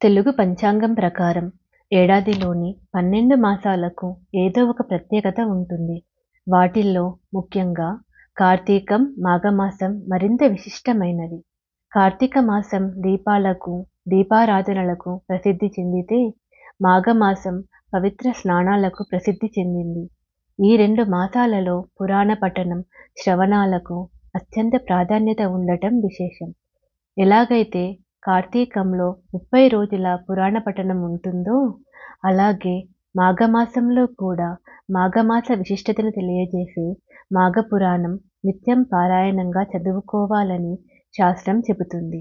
తెలుగు పంచాంగం ప్రకారం ఏడాదిలోని 12 మాసాలకు ఏదో ఒక ప్రత్యేకత ఉంటుంది. వాటిల్లో ముఖ్యంగా కార్తీకం, మాఘమాసం మరింత విశిష్టమైనవి. కార్తీక మాసం దీపాలకు, దీపారాధనలకు ప్రసిద్ధి చెందితే, మాఘమాసం పవిత్ర స్నానాలకు ప్రసిద్ధి చెందింది. ఈ 2 మాసాలలో పురాణ పఠనం, శ్రవణాలకు అత్యంత ప్రాధాన్యత ఉండటం విశేషం. ఎలాగైతే కార్తీకంలో 30 రోజుల పురాణ పఠనం ఉంటుందో, అలాగే మాఘమాసంలో కూడా మాఘమాస విశిష్టతను తెలియజేసే మాఘపురాణం నిత్యం పారాయణంగా చదువుకోవాలని శాస్త్రం చెబుతుంది.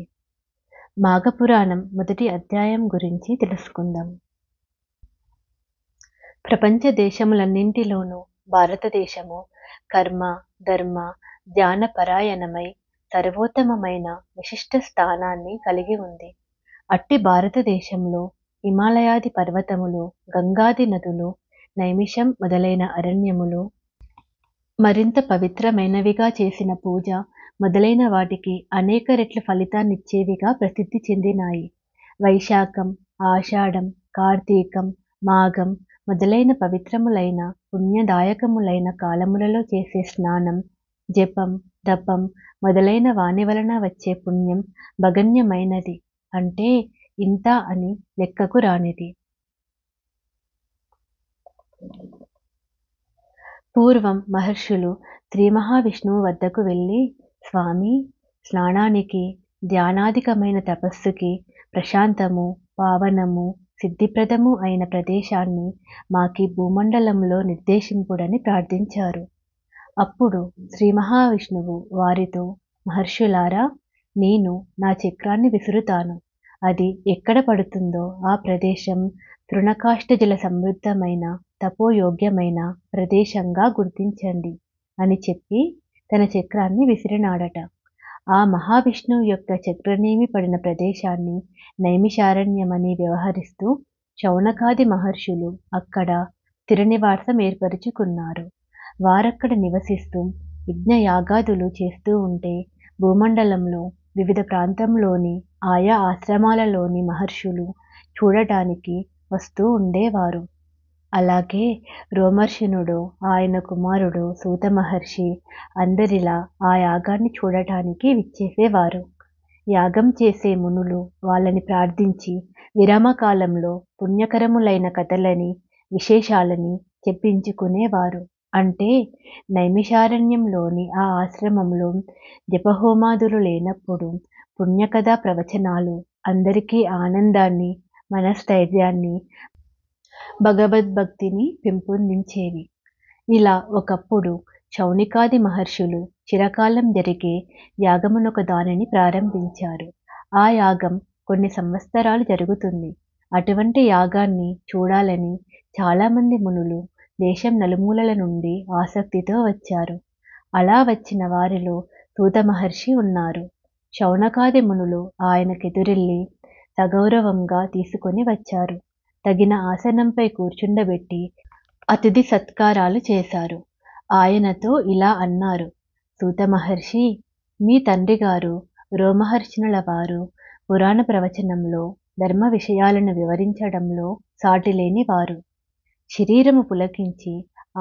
మాఘపురాణం మొదటి అధ్యాయం గురించి తెలుసుకుందాం. ప్రపంచ దేశములన్నింటిలోనూ భారతదేశము కర్మ, ధర్మ, ధ్యాన పరాయణమై సర్వోత్తమమైన విశిష్ట స్థానాన్ని కలిగి ఉంది. అట్టి భారతదేశంలో హిమాలయాది పర్వతములు, గంగాది నదులు, నైమిషం మొదలైన అరణ్యములు, మరింత పవిత్రమైనవిగా చేసిన పూజ మొదలైన వాటికి అనేక రెట్ల ఫలితాన్నిచ్చేవిగా ప్రసిద్ధి చెందినాయి. వైశాఖం, ఆషాఢం, కార్తీకం, మాఘం మొదలైన పవిత్రములైన పుణ్యదాయకములైన కాలములలో చేసే స్నానం, జపం, తపం మొదలైన వాని వలన వచ్చే పుణ్యం భగన్యమైనది, అంటే ఇంత అని లెక్కకు రానిది. పూర్వం మహర్షులు శ్రీ మహావిష్ణువు వద్దకు వెళ్ళి, స్వామి, స్నానానికి, ధ్యానాధికమైన తపస్సుకి ప్రశాంతము, పావనము, సిద్ధిప్రదము అయిన ప్రదేశాన్ని మాకి భూమండలంలో నిర్దేశింపుడని ప్రార్థించారు. అప్పుడు శ్రీ మహావిష్ణువు వారితో, మహర్షులారా, నేను నా చక్రాన్ని విసురుతాను. అది ఎక్కడ పడుతుందో ఆ ప్రదేశం తృణకాష్ఠజల సమృద్ధమైన తపోయోగ్యమైన ప్రదేశంగా గుర్తించండి అని చెప్పి తన చక్రాన్ని విసిరినాడట. ఆ మహావిష్ణువు యొక్క చక్రనేమి పడిన ప్రదేశాన్ని నైమిషారణ్యమని వ్యవహరిస్తూ శౌనకాది మహర్షులు అక్కడ స్థిర నివాసం ఏర్పరుచుకున్నారు. వారక్కడ నివసిస్తూ యజ్ఞయాగాదులు చేస్తూ ఉంటే భూమండలంలో వివిధ ప్రాంతంలోని ఆయా ఆశ్రమాలలోని మహర్షులు చూడటానికి వస్తూ ఉండేవారు. అలాగే రోమర్షణుడు, ఆయన కుమారుడు సూత మహర్షి అందరిలా ఆ యాగాన్ని చూడటానికి విచ్చేసేవారు. యాగం చేసే మునులు వాళ్ళని ప్రార్థించి విరామకాలంలో పుణ్యకరములైన కథలని, విశేషాలని చెప్పించుకునేవారు. అంటే నైమిషారణ్యంలోని ఆ ఆశ్రమంలో జపహోమాదులు లేనప్పుడు పుణ్యకథా ప్రవచనాలు అందరికీ ఆనందాన్ని, మనస్థైర్యాన్ని, భగవద్భక్తిని పెంపొందించేవి. ఇలా ఒకప్పుడు శౌనికాది మహర్షులు చిరకాలం జరిగే యాగమునొక దానిని ప్రారంభించారు. ఆ యాగం కొన్ని సంవత్సరాలు జరుగుతుంది. అటువంటి యాగాన్ని చూడాలని చాలామంది మునులు దేశం నలుమూలల నుండి ఆసక్తితో వచ్చారు. అలా వచ్చిన వారిలో సూత మహర్షి ఉన్నారు. శౌనకాది మునులు ఆయనకెదురెళ్ళి సగౌరవంగా తీసుకొని వచ్చారు. తగిన ఆసనంపై కూర్చుండబెట్టి అతిథి సత్కారాలు చేశారు. ఆయనతో ఇలా అన్నారు, సూత మహర్షి, మీ తండ్రి గారు రోమహర్షణుల వారు పురాణ ప్రవచనంలో, ధర్మ విషయాలను వివరించడంలో సాటిలేని వారు. శరీరము పులకించి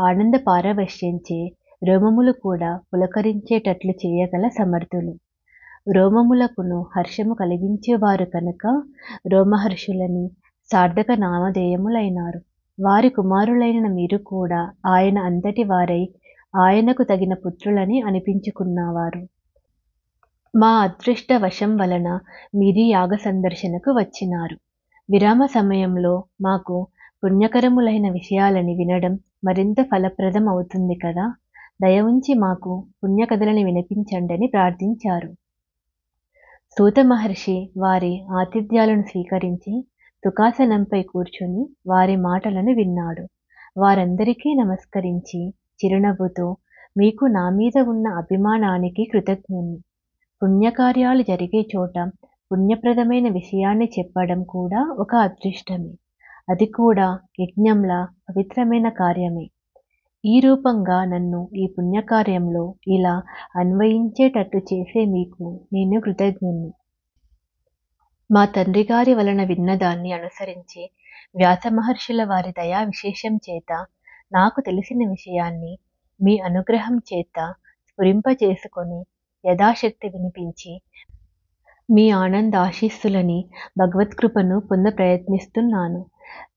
ఆనంద పారవశ్యంచే రోమములు కూడా పులకరించేటట్లు చేయగల సమర్థులు. రోమములకును హర్షము కలిగించేవారు కనుక రోమహర్షులని సార్థక నామధేయములైనారు. వారి కుమారులైన మీరు కూడా ఆయన అంతటి వారై ఆయనకు తగిన పుత్రులని అనిపించుకున్నవారు. మా అదృష్ట వశం వలన మీరీ యాగ సందర్శనకు వచ్చినారు. విరామ సమయంలో మాకు పుణ్యకరములైన విషయాలని వినడం మరింత ఫలప్రదం అవుతుంది కదా. దయ ఉంచి మాకు పుణ్యకథలని వినిపించండని ప్రార్థించారు. సూత మహర్షి వారి ఆతిథ్యాలను స్వీకరించి సుఖాసనంపై కూర్చుని వారి మాటలను విన్నాడు. వారందరికీ నమస్కరించి చిరునవ్వుతో, మీకు నా మీద ఉన్న అభిమానానికి కృతజ్ఞుని. పుణ్యకార్యాలు జరిగే చోట పుణ్యప్రదమైన విషయాన్ని చెప్పడం కూడా ఒక అదృష్టమే. అది కూడా యజ్ఞంలా పవిత్రమైన కార్యమే. ఈ రూపంగా నన్ను ఈ పుణ్యకార్యంలో ఇలా అన్వయించేటట్టు చేసే మీకు నేను కృతజ్ఞుని. మా తండ్రిగారి వలన విన్నదాన్ని అనుసరించి వ్యాసమహర్షుల వారి దయా విశేషం చేత నాకు తెలిసిన విషయాన్ని మీ అనుగ్రహం చేత స్ఫురింపచేసుకొని యథాశక్తి వినిపించి మీ ఆనందాశీస్సులని భగవత్కృపను పొంద ప్రయత్నిస్తున్నాను.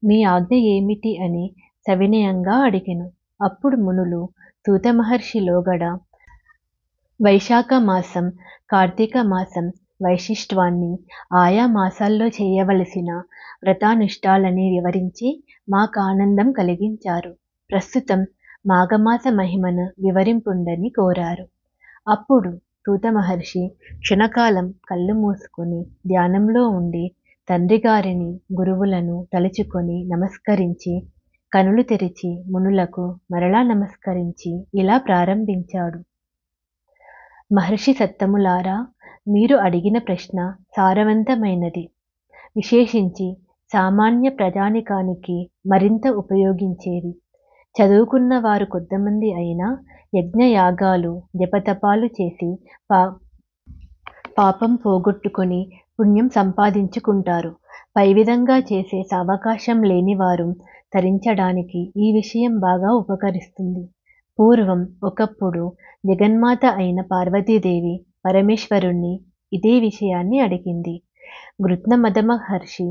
మీ ఆజ్ఞ ఏమిటి అని సవినయంగా అడిగెను. అప్పుడు మునులు సూత మహర్షి లోగడ వైశాఖ మాసం, కార్తీక మాసం వైశిష్ట్యాన్ని, ఆయా మాసాల్లో చేయవలసిన వ్రతానుష్ఠాలని వివరించి మాకానందం కలిగించారు. ప్రస్తుతం మాఘమాస మహిమను వివరింపుండని కోరారు. అప్పుడు సూత మహర్షి క్షణకాలం కళ్ళు మూసుకొని ధ్యానంలో ఉండి తండ్రిగారిని గురువులను తలుచుకొని నమస్కరించి కనులు తెరిచి మునులకు మరలా నమస్కరించి ఇలా ప్రారంభించాడు. మహర్షి సత్తములారా, మీరు అడిగిన ప్రశ్న సారవంతమైనది. విశేషించి సామాన్య ప్రజానికానికి మరింత ఉపయోగించేది. చదువుకున్న వారు కొద్దిమంది అయినా యజ్ఞయాగాలు జపతపాలు చేసి పాపం పోగొట్టుకొని పుణ్యం సంపాదించుకుంటారు. పై విధంగా చేసే సావకాశం లేనివారు తరించడానికి ఈ విషయం బాగా ఉపకరిస్తుంది. పూర్వం ఒకప్పుడు జగన్మాత అయిన పార్వతీదేవి పరమేశ్వరుణ్ణి ఇదే విషయాన్ని అడిగింది. గృత్న మదమహర్షి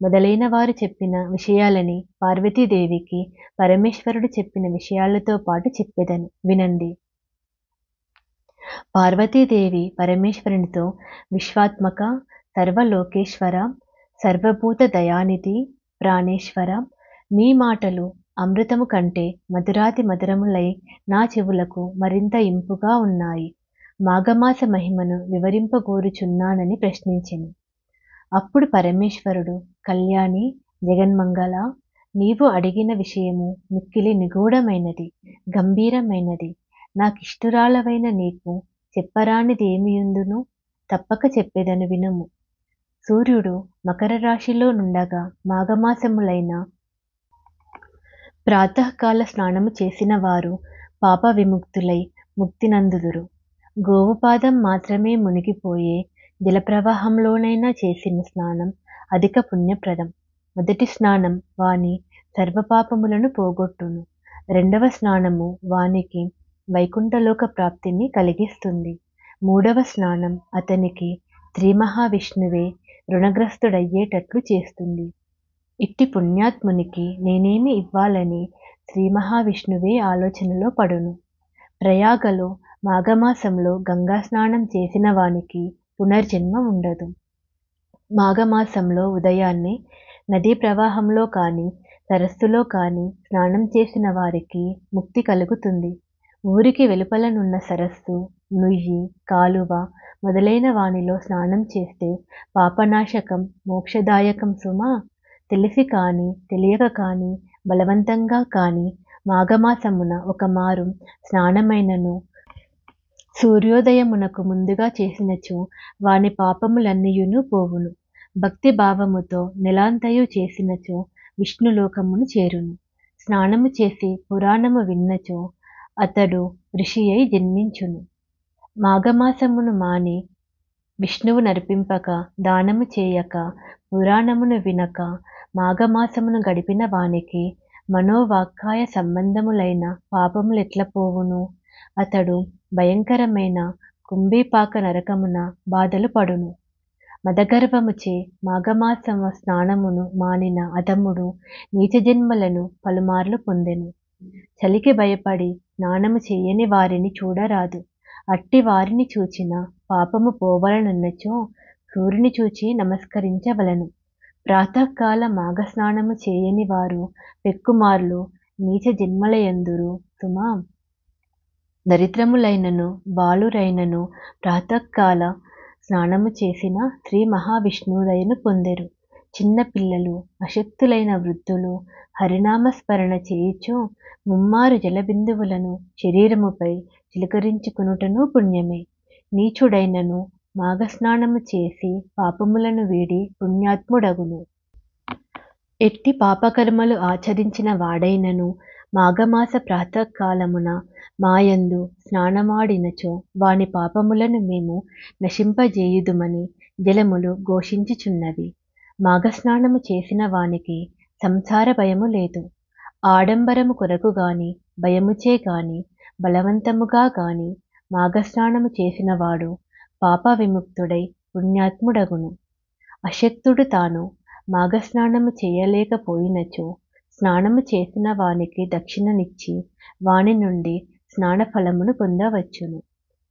మొదలైన వారు చెప్పిన విషయాలని పార్వతీదేవికి పరమేశ్వరుడు చెప్పిన విషయాలతో పాటు చెప్పెదను వినండి. పార్వతీదేవి పరమేశ్వరునితో, విశ్వాత్మక, సర్వలోకేశ్వర, సర్వభూత దయానిధి, ప్రాణేశ్వర, మీ మాటలు అమృతము కంటే మధురాతి మధురములై నా చెవులకు మరింత ఇంపుగా ఉన్నాయి. మాఘమాస మహిమను వివరింపగోరుచున్నానని ప్రశ్నించెను. అప్పుడు పరమేశ్వరుడు, కళ్యాణి, జగన్మంగళ, నీవు అడిగిన విషయము మిక్కిలి నిగూఢమైనది, గంభీరమైనది. నాకిష్టురాలవైన నీకు చెప్పరానిదేమియుందును, తప్పక చెప్పెదను వినుము. సూర్యుడు మకర రాశిలో నుండగా మాఘమాసములైన ప్రాతకాల స్నానము చేసిన వారు పాప విముక్తులై ముక్తినందుదురు. గోవుపాదం మాత్రమే మునిగిపోయే జలప్రవాహంలోనైనా చేసిన స్నానం అధిక పుణ్యప్రదం. మొదటి స్నానం వాని సర్వపాపములను పోగొట్టును. రెండవ స్నానము వానికి వైకుంఠలోక ప్రాప్తిని కలిగిస్తుంది. మూడవ స్నానం అతనికి శ్రీ మహావిష్ణువే రుణగ్రస్తుడయ్యేటట్లు చేస్తుంది. ఇట్టి పుణ్యాత్మునికి నేనేమి ఇవ్వాలని శ్రీ మహావిష్ణువే ఆలోచనలో పడును. ప్రయాగలో మాఘమాసంలో గంగా స్నానం చేసిన వానికి పునర్జన్మ ఉండదు. మాఘమాసంలో ఉదయాన్నే నదీ ప్రవాహంలో కానీ సరస్సులో కానీ స్నానం చేసిన వారికి ముక్తి కలుగుతుంది. ఊరికి వెలుపలనున్న సరస్సు, నుయ్యి, కాలువ మొదలైన వానిలో స్నానం చేస్తే పాపనాశకం, మోక్షదాయకం సుమా. తెలిసి కానీ తెలియక కానీ బలవంతంగా కానీ మాఘమాసమున ఒక మారు స్నానమైనను సూర్యోదయమునకు ముందుగా చేసినచో వాని పాపములన్నీయును పోవును. భక్తి భావముతో నెలాంతయు చేసినచో విష్ణులోకమును చేరును. స్నానము చేసి పురాణము విన్నచో అతడు ఋషి అయి జన్మించును. మాఘమాసమును మాని విష్ణువు నర్పింపక, దానము చేయక, పురాణమును వినక మాఘమాసమును గడిపిన వానికి మనోవాక్కాయ సంబంధములైన పాపములెట్ల పోవును? అతడు భయంకరమైన కుంభీపాక నరకమున బాధలు పడును. మదగర్వముచే మాఘమాసమ స్నానమును మానిన అధముడు నీచజన్మలను పలుమార్లు పొందెను. చలికి భయపడి స్నానము చేయని వారిని చూడరాదు. అట్టి వారిని చూచిన పాపము పోవలనున్నచో సూర్యుని చూచి నమస్కరించవలను. ప్రాతకాల మాఘస్నానము చేయని వారు పెక్కుమార్లు నీచ జన్మలయందురు సుమా. దరిద్రములైనను బాలురైనను ప్రాతకాల స్నానము చేసిన శ్రీ మహావిష్ణుదయను పొందెరు. చిన్న పిల్లలు, అశక్తులైన వృద్ధులు హరినామస్మరణ చేయుచు ముమ్మారు జలబిందువులను శరీరముపై చిలకరించుకునుటను పుణ్యమే. నీచుడైనను మాఘస్నానము చేసి పాపములను వీడి పుణ్యాత్ముడగును. ఎట్టి పాపకర్మలు ఆచరించిన వాడైనను మాఘమాస ప్రాతకాలమున మాయందు స్నానమాడినచో వాని పాపములను మేము నశింపజేయుదుమని జలములు ఘోషించుచున్నవి. మాఘస్నానము చేసిన వానికి సంసార భయము లేదు. ఆడంబరము కొరకు గాని భయముచే గాని బలవంతముగా గాని మాఘస్నానము చేసినవాడు పాప విముక్తుడై పుణ్యాత్ముడగును. అశక్తుడు తాను మాఘస్నానము చేయలేకపోయినచో స్నానము చేసిన వానికి దక్షిణనిచ్చి వాని నుండి స్నానఫలమును పొందవచ్చును.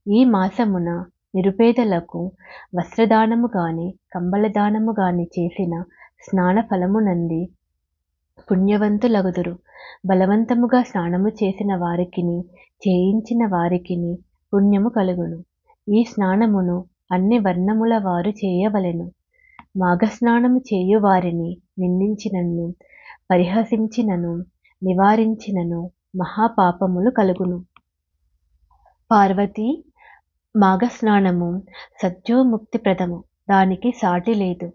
ఈ మాసమున నిరుపేదలకు వస్త్రదానము గాని కంబళదానము గాని చేసిన స్నానఫలమునంది పుణ్యవంతులగుదురు. బలవంతముగా స్నానము చేసిన వారికిని చేయించిన వారికిని పుణ్యము కలుగును. ఈ స్నానమును అన్ని వర్ణముల వారు చేయవలెను. మాఘస్నానము చేయు వారిని నిందించినను పరిహసించినను నివారించినను మహాపాపములు కలుగును. పార్వతి, మాఘస్నానము సత్యోముక్తిప్రదము. దానికి సాటి లేదు.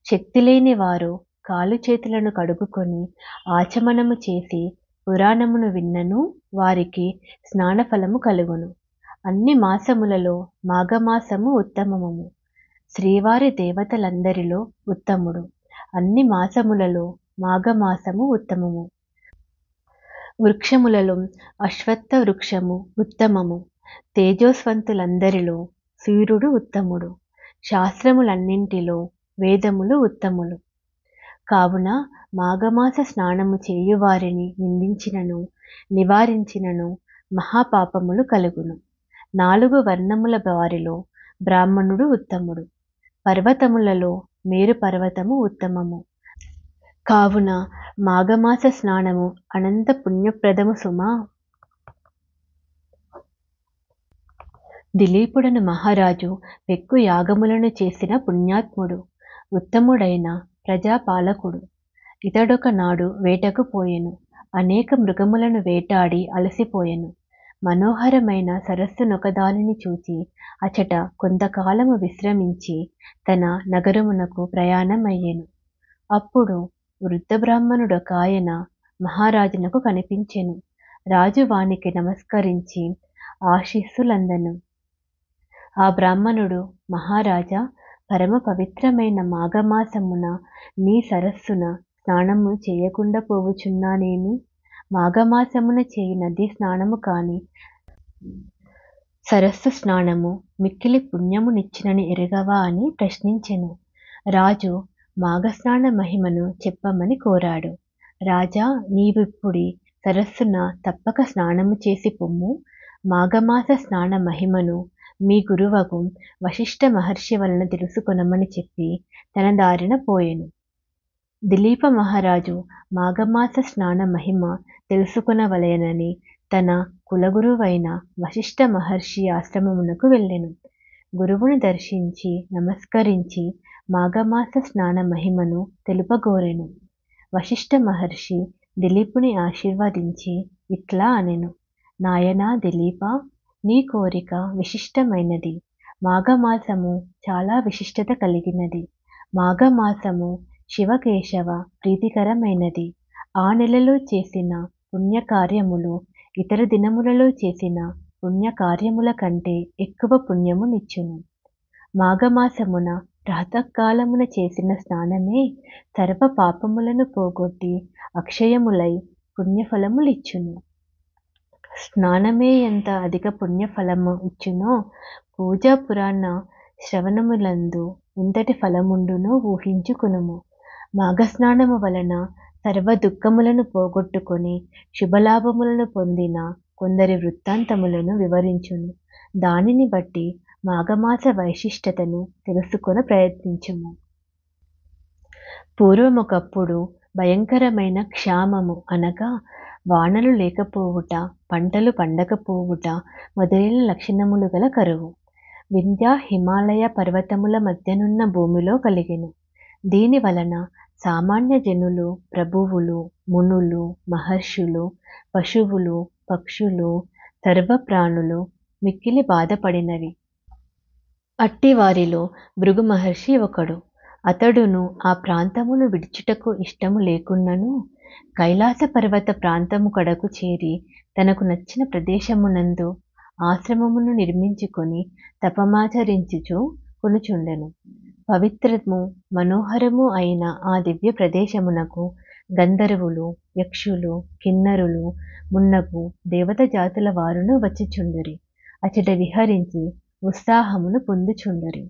శక్తి లేని వారు కాలు చేతులను కడుగుకొని ఆచమనము చేసి పురాణమును విన్నను వారికి స్నానఫలము కలుగును. అన్ని మాసములలో మాఘమాసము ఉత్తమము. శ్రీవారి దేవతలందరిలో ఉత్తముడు. అన్ని మాసములలో మాఘమాసము ఉత్తమము. వృక్షములలో అశ్వత్థ వృక్షము ఉత్తమము. తేజోస్వంతులందరిలో సూర్యుడు ఉత్తముడు. శాస్త్రములన్నింటిలో వేదములు ఉత్తములు. కావున మాఘమాస స్నానము చేయువారిని నిందించినను నివారించినను మహాపాపములు కలుగును. 4 వర్ణముల వారిలో బ్రాహ్మణుడు ఉత్తముడు. పర్వతములలో మేరు పర్వతము ఉత్తమము. కావున మాఘమాస స్నానము అనంత పుణ్యప్రదము సుమా. దిలీపుడను మహారాజు పెక్కు యాగములను చేసిన పుణ్యాత్ముడు. ఉత్తముడైన ప్రజాపాలకుడు. ఇతడొక నాడు వేటకు పోయెను. అనేక మృగములను వేటాడి అలసిపోయెను. మనోహరమైన సరస్సునొకదానిని చూచి అచట కొంతకాలము విశ్రమించి తన నగరమునకు ప్రయాణమయ్యెను. అప్పుడు వృద్ధ బ్రాహ్మణుడొకాయన మహారాజునకు కనిపించెను. రాజు వానికి నమస్కరించి ఆశీస్సులందెను. ఆ బ్రాహ్మణుడు, మహారాజా, పరమ పవిత్రమైన మాఘమాసమున నీ సరస్సున స్నానము చేయకుండా పోవుచున్నానేమి? మాఘమాసమున చేయి నదీ స్నానము కాని సరస్సు స్నానము మిక్కిలి పుణ్యమునిచ్చునని ఎరుగవా అని ప్రశ్నించెను. రాజు మాఘస్నాన మహిమను చెప్పమని కోరాడు. రాజా, నీవిప్పుడి సరస్సున తప్పక స్నానము చేసి పొమ్ము. మాఘమాస స్నాన మహిమను మీ గురువగు వశిష్ఠ మహర్షి వలన తెలుసుకొనమని చెప్పి తన దారిన పోయెను. దిలీప మహారాజు మాఘమాస స్నాన మహిమ తెలుసుకొనవలెనని తన కులగురువైన వశిష్ఠ మహర్షి ఆశ్రమమునకు వెళ్ళెను. గురువును దర్శించి నమస్కరించి మాఘమాస స్నాన మహిమను తెలుపగోరెను. వశిష్ఠ మహర్షి దిలీపుని ఆశీర్వదించి ఇట్లా అనెను. నాయనా దిలీపా, నీ కోరిక విశిష్టమైనది. మాఘమాసము చాలా విశిష్టత కలిగినది. మాఘమాసము శివకేశవ ప్రీతికరమైనది. ఆ నెలలో చేసిన పుణ్యకార్యములు ఇతర దినములలో చేసిన పుణ్యకార్యముల కంటే ఎక్కువ పుణ్యమునిచ్చును. మాఘమాసమున ప్రాతకాలమున చేసిన స్నానమే సర్వ పాపములను పోగొట్టి అక్షయములై పుణ్యఫలములిచ్చును. స్నానమే ఎంత అధిక పుణ్యఫలము ఇచ్చునో పూజా పురాణ శ్రవణములందు ఎంతటి ఫలముండునో ఊహించుకునుము. మాఘస్నానము వలన సర్వ దుఃఖములను పోగొట్టుకొని శుభలాభములను పొందిన కొందరి వృత్తాంతములను వివరించును. దానిని బట్టి మాఘమాస వైశిష్టతను తెలుసుకొన ప్రయత్నించుము. పూర్వమొకప్పుడు భయంకరమైన క్షామము అనగా వానలు లేకపోవుట, పంటలు పండకపోవుట మొదలైన లక్షణములు గల కరువు వింధ్య హిమాలయ పర్వతముల మధ్యనున్న భూమిలో కలిగెను. దీని వలన సామాన్య జనులు, ప్రభువులు, మునులు, మహర్షులు, పశువులు, పక్షులు, సర్వప్రాణులు మిక్కిలి బాధపడినవి. అట్టివారిలో భృగు మహర్షి ఒకడు. అతడును ఆ ప్రాంతమును విడిచుటకు ఇష్టము లేకున్నను కైలాస పర్వత ప్రాంతము కడకు చేరి తనకు నచ్చిన ప్రదేశమునందు ఆశ్రమమును నిర్మించుకొని తపమాచరించుచు కొనుచుండెను. పవిత్రము మనోహరము అయిన ఆ దివ్య ప్రదేశమునకు గంధర్వులు, యక్షులు, కిన్నరులు మున్నగు దేవత జాతుల వారును వచ్చిచుండిరి. అచట విహరించి ఉత్సాహమును పొందుచుండిరి.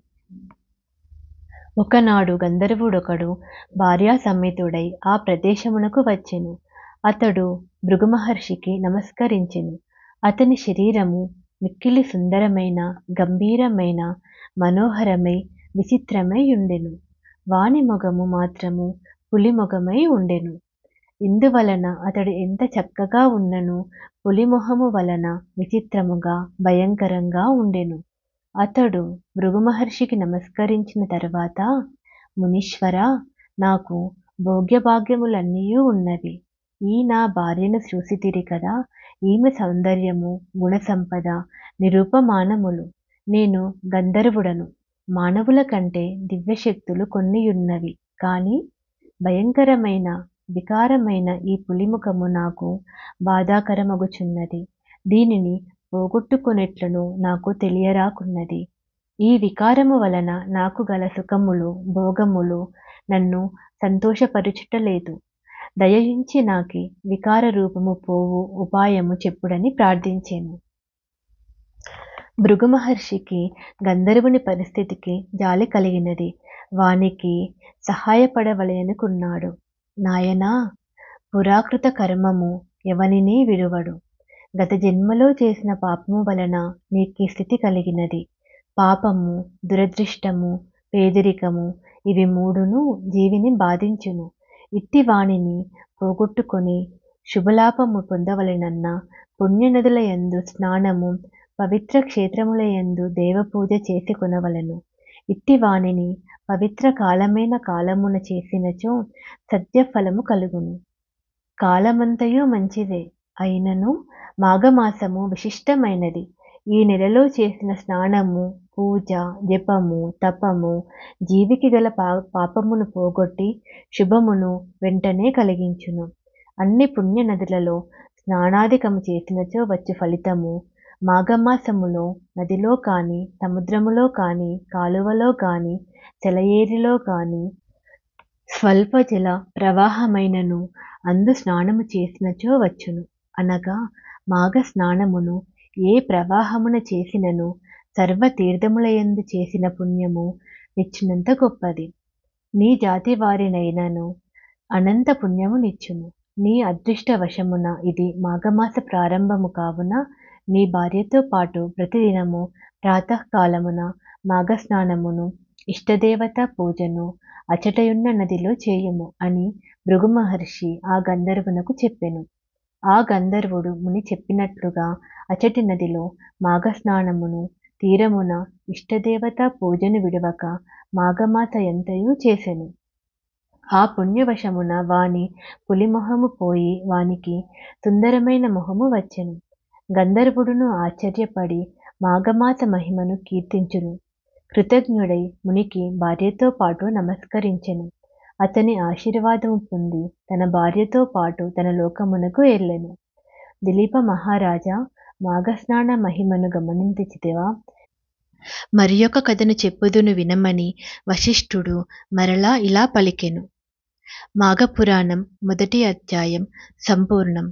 ఒకనాడు గంధర్వుడొకడు భార్యాసమేతుడై ఆ ప్రదేశమునకు వచ్చెను. అతడు భృగు మహర్షికి నమస్కరించెను. అతని శరీరము మిక్కిలి సుందరమైన, గంభీరమైన, మనోహరమై, విచిత్రమై ఉండెను. వాని మొగము మాత్రము పులి మొగమై ఉండెను. ఇందువలన అతడు ఎంత చక్కగా ఉన్నను పులి మొహము వలన విచిత్రముగా, భయంకరంగా ఉండెను. అతడు భృగు మహర్షికి నమస్కరించిన తరువాత, మునీశ్వరా, నాకు భోగ్యభాగ్యములన్నీయూ ఉన్నవి. ఈ నా భార్యను చూసితిరి కదా, ఈమె సౌందర్యము, గుణసంపద నిరూపమానములు. నేను గంధర్వుడను. మానవుల కంటే దివ్యశక్తులు కొన్నియున్నవి. కాని భయంకరమైన, వికారమైన ఈ పులిముఖము నాకు బాధాకరమగుచున్నది. దీనిని పోగొట్టుకొనెట్లనో నాకు తెలియరాకున్నది. ఈ వికారము వలన నాకు గల సుఖములు, భోగములు నన్ను సంతోషపరుచుటలేదు. దయయుంచి నాకి వికార రూపము పోవు ఉపాయము చెప్పుడని ప్రార్థించెను. భృగు మహర్షికి గంధర్వుని పరిస్థితికి జాలి కలిగినది. వానికి సహాయపడవలెనుకున్నాడు. నాయనా, పురాకృత కర్మము ఎవనినీ విడువడు. గత జన్మలో చేసిన పాపము వలన నీకీ స్థితి కలిగినది. పాపము, దురదృష్టము, పేదరికము ఇవి మూడును జీవిని బాధించును. ఇట్టి వానిని పోగొట్టుకొని శుభలాభము పొందవలెనన్న పుణ్యనదుల యందు స్నానము, పవిత్ర క్షేత్రముల యందు దేవపూజ చేసి కొనవలెను. ఇట్టి వానిని పవిత్ర కాలమైన కాలమున చేసినచో సత్యఫలము కలుగును. కాలమంతయు మంచిదే, అయినను మాఘమాసము విశిష్టమైనది. ఈ నెలలో చేసిన స్నానము, పూజ, జపము, తపము జీవికి గల పాపమును పోగొట్టి శుభమును వెంటనే కలిగించును. అన్ని పుణ్య నదులలో స్నానాధికము చేసినచో వచ్చు ఫలితము మాఘమాసములో నదిలో కాని, సముద్రములో కాని, కాలువలో కాని, సెలయేరిలో కాని స్వల్ప జల ప్రవాహమైనను అందు స్నానము చేసినచో వచ్చును. అనగా మాఘ స్నానమును ఏ ప్రవాహమున చేసినను సర్వ తీర్థములయందు చేసిన పుణ్యము నిచ్చినంత గొప్పది. నీ జాతి వారినైనను అనంత పుణ్యము నిచ్చును. నీ అదృష్టవశమున ఇది మాఘమాస ప్రారంభము కావున నీ భార్యతో పాటు ప్రతిదినము ప్రాతకాలమున మాఘస్నానమును, ఇష్టదేవత పూజను అచటయున్న నదిలో చేయుము అని భృగు మహర్షి ఆ గంధర్వునకు చెప్పెను. ఆ గంధర్వుడు ముని చెప్పినట్లుగా అచటి నదిలో మాఘస్నానమును, తీరమున ఇష్టదేవత పూజను విడువక మాఘమాస ఎంతయు చేసెను. ఆ పుణ్యవశమున వాని పులిమొహము పోయి వానికి సుందరమైన మొహము వచ్చెను. గంధర్వుడును ఆశ్చర్యపడి మాఘమాస మహిమను కీర్తించును. కృతజ్ఞుడై మునికి భార్యతో పాటు నమస్కరించెను. అతని ఆశీర్వాదము పొంది తన భార్యతో పాటు తన లోకమునకు వెళ్ళెను. దిలీప మహారాజా, మాఘస్నాన మహిమను గమనించితివా? మరియొక కథను చెప్పుదును వినమని వశిష్ఠుడు మరలా ఇలా పలికెను. మాఘపురాణం 1వ అధ్యాయం సంపూర్ణం.